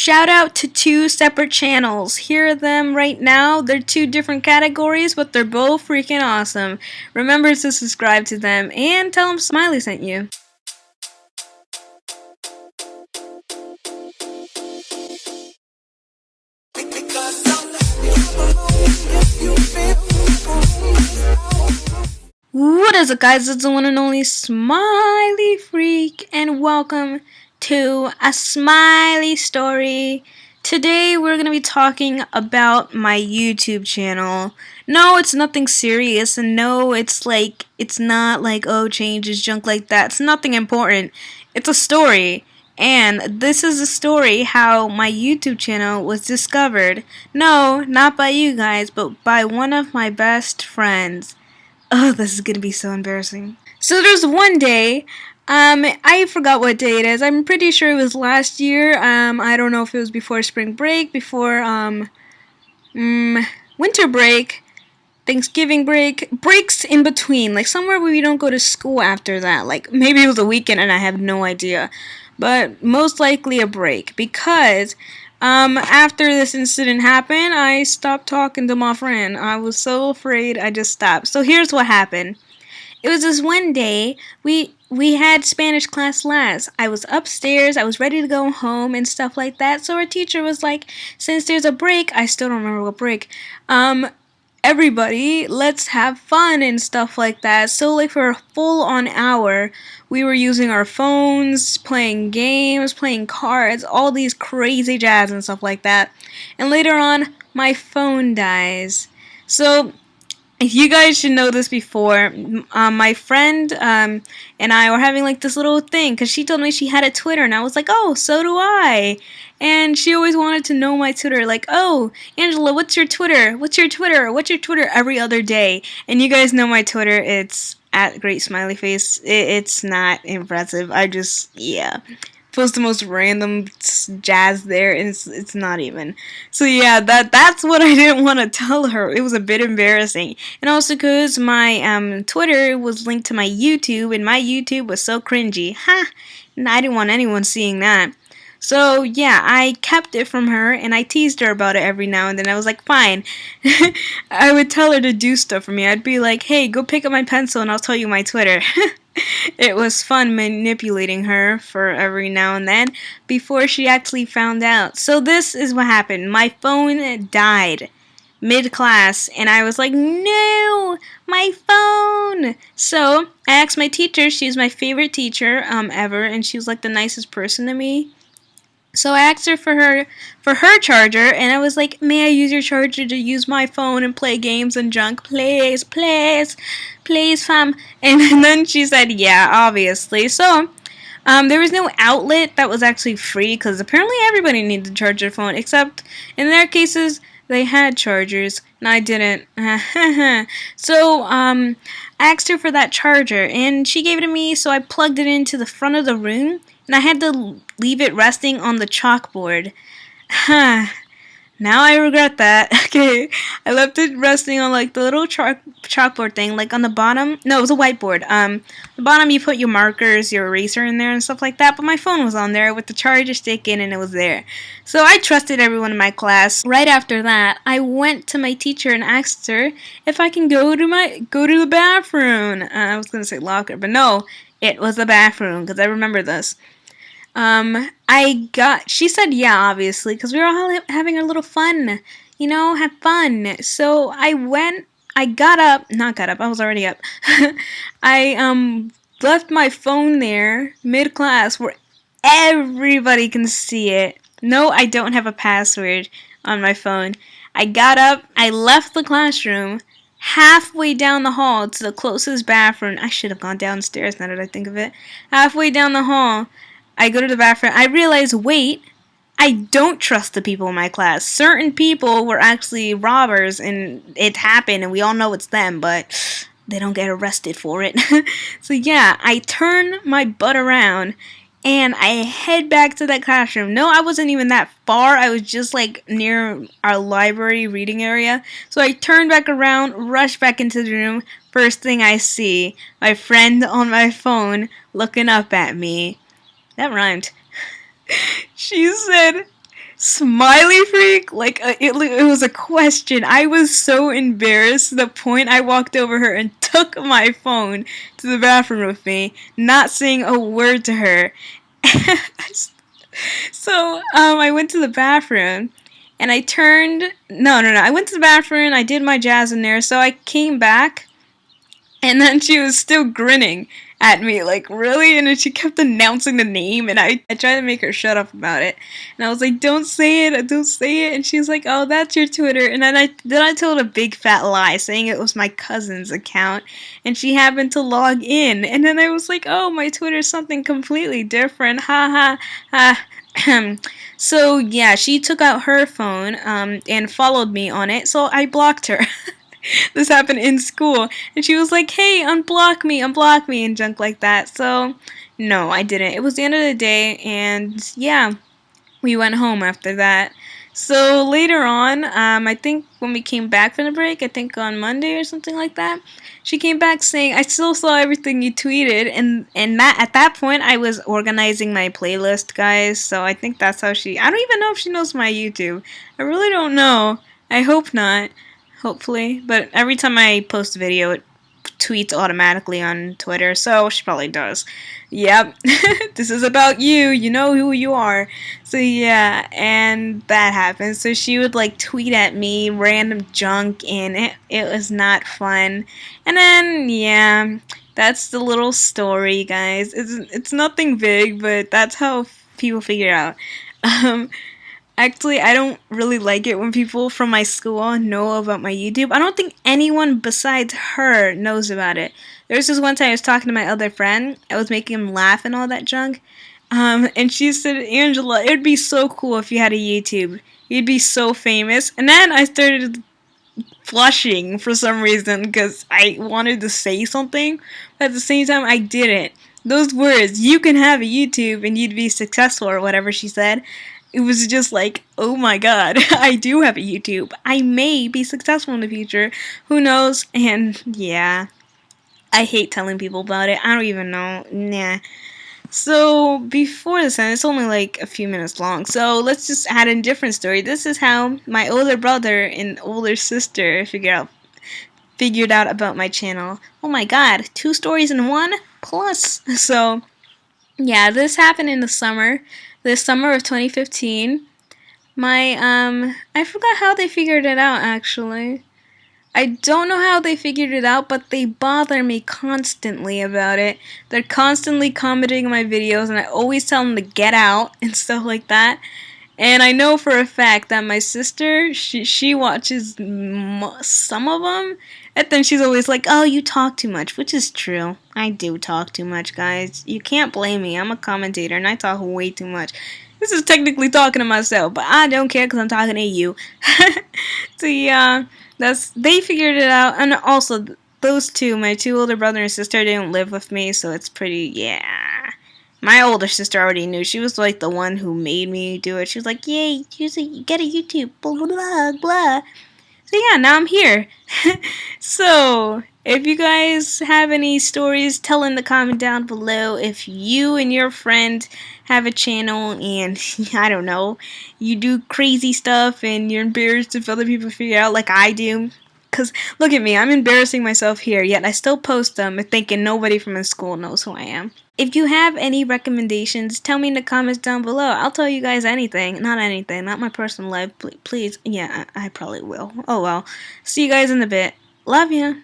Shout out to two separate channels. Hear them right now. They're two different categories, but they're both freaking awesome. Remember to subscribe to them and tell them Smiley sent you. What is up, guys? It's the one and only SmileyFreak, and welcome to a Smiley story. Today we're going to be talking about my YouTube channel. No, it's nothing serious, and no, it's not like, oh, changes, junk like that. It's nothing important. It's a story. And this is a story how my YouTube channel was discovered. No, not by you guys, but by one of my best friends. Oh, this is gonna be so embarrassing. So there's one day, I forgot what day it is. I'm pretty sure it was last year. I don't know if it was before spring break, before, winter break, Thanksgiving break, breaks in between, like somewhere where we don't go to school after that. Like maybe it was a weekend and I have no idea, but most likely a break because after this incident happened, I stopped talking to my friend. I was so afraid I just stopped. So here's what happened. It was this one day, we had Spanish class last. I was upstairs, I was ready to go home and stuff like that. So our teacher was like, since there's a break, I still don't remember what break, everybody, let's have fun and stuff like that. So like for a full on hour, we were using our phones, playing games, playing cards, all these crazy jazz and stuff like that. And later on, my phone dies. So you guys should know this before. My friend and I were having like this little thing because she told me she had a Twitter and I was like, oh, so do I. And she always wanted to know my Twitter, like, oh, Angela, what's your Twitter? What's your Twitter? What's your Twitter every other day? And you guys know my Twitter, it's at greatsmileyfreak. It's not impressive. I just, yeah, post the most random jazz there, and it's not even. So yeah, that's what I didn't want to tell her. It was a bit embarrassing, and also because my Twitter was linked to my YouTube, and my YouTube was so cringy. And I didn't want anyone seeing that. So yeah, I kept it from her, and I teased her about it every now and then. I was like, fine. I would tell her to do stuff for me. I'd be like, hey, go pick up my pencil and I'll tell you my Twitter. It was fun manipulating her for every now and then before she actually found out. So this is what happened. My phone died mid-class, and I was like, no, my phone. So I asked my teacher. She's my favorite teacher ever, and she was like the nicest person to me. So I asked her for her charger, and I was like, may I use your charger to use my phone and play games and junk? Please, please, please, fam. And then she said, yeah, obviously. So there was no outlet that was actually free, because apparently everybody needed to charge their phone, except in their cases, they had chargers, and I didn't. So I asked her for that charger, and she gave it to me, so I plugged it into the front of the room, and I had to leave it resting on the chalkboard. Now I regret that. Okay, I left it resting on like the little chalkboard thing, like on the bottom. No, it was a whiteboard. The bottom you put your markers, your eraser in there and stuff like that. But my phone was on there with the charger stick in, and it was there. So I trusted everyone in my class. Right after that, I went to my teacher and asked her if I can go to the bathroom. I was gonna say locker, but no, it was the bathroom because I remember this. She said yeah, obviously, because we were all having a little fun, have fun. So I was already up. I, left my phone there, mid-class, where everybody can see it. No, I don't have a password on my phone. I got up, I left the classroom, halfway down the hall to the closest bathroom. I should have gone downstairs now that I think of it. Halfway down the hall, I go to the bathroom. I realize, wait, I don't trust the people in my class. Certain people were actually robbers, and it happened, and we all know it's them, but they don't get arrested for it. So yeah, I turn my butt around, and I head back to that classroom. No, I wasn't even that far. I was just like near our library reading area. So I turned back around, rushed back into the room. First thing I see, my friend on my phone looking up at me. That rhymed. She said, SmileyFreak? Like, it was a question. I was so embarrassed to the point I walked over her and took my phone to the bathroom with me, not saying a word to her. So, I went to the bathroom and I turned. No, no, no. I went to the bathroom, I did my jazz in there, so I came back and then she was still grinning at me, like, really? And then she kept announcing the name, and I tried to make her shut up about it. And I was like, don't say it, don't say it. And she was like, oh, that's your Twitter. And then I told a big fat lie, saying it was my cousin's account, and she happened to log in. And then I was like, oh, my Twitter's something completely different. Ha ha ha. So, yeah, she took out her phone and followed me on it, so I blocked her. This happened in school, and she was like, hey, unblock me, and junk like that. So, no, I didn't. It was the end of the day, and yeah, we went home after that. So later on, I think when we came back from the break, I think on Monday or something like that, she came back saying, I still saw everything you tweeted, and that at that point I was organizing my playlist, guys. So I think that's how I don't even know if she knows my YouTube. I really don't know. I hope not. Hopefully, but every time I post a video, it tweets automatically on Twitter, so she probably does. Yep, this is about you. You know who you are. So yeah, and that happened. So she would like tweet at me random junk, and it was not fun. And then yeah, that's the little story, guys. It's nothing big, but that's how people figure out. Um, Actually, I don't really like it when people from my school know about my YouTube. I don't think anyone besides her knows about it. There was this one time I was talking to my other friend. I was making him laugh and all that junk. And she said, Angela, it would be so cool if you had a YouTube. You'd be so famous. And then I started flushing for some reason because I wanted to say something, but at the same time I didn't. Those words, you can have a YouTube and you'd be successful or whatever she said, it was just like, oh my god, I do have a YouTube. I may be successful in the future. Who knows? And yeah, I hate telling people about it. I don't even know. Nah. So before this end, it's only like a few minutes long. So let's just add a different story. This is how my older brother and older sister figured out about my channel. Oh my god, 2 stories in one plus. So yeah, this happened in the summer. This summer of 2015. I forgot how they figured it out actually. I don't know how they figured it out, but they bother me constantly about it. They're constantly commenting on my videos, and I always tell them to get out and stuff like that. And I know for a fact that my sister, she watches some of them, and then she's always like, oh, you talk too much, which is true. I do talk too much, guys. You can't blame me. I'm a commentator, and I talk way too much. This is technically talking to myself, but I don't care because I'm talking to you. So yeah, they figured it out, and also those two, my 2 older brother and sister, they don't live with me, so it's pretty, yeah. My older sister already knew. She was like the one who made me do it. She was like, yay, get a YouTube, blah, blah, blah, blah. So yeah, now I'm here. So, if you guys have any stories, tell in the comment down below. If you and your friend have a channel and, I don't know, you do crazy stuff and you're embarrassed if other people figure out like I do. Because, look at me, I'm embarrassing myself here, yet I still post them thinking nobody from the school knows who I am. If you have any recommendations, tell me in the comments down below. I'll tell you guys anything. Not anything, not my personal life. Please, yeah, I probably will. Oh well. See you guys in a bit. Love ya.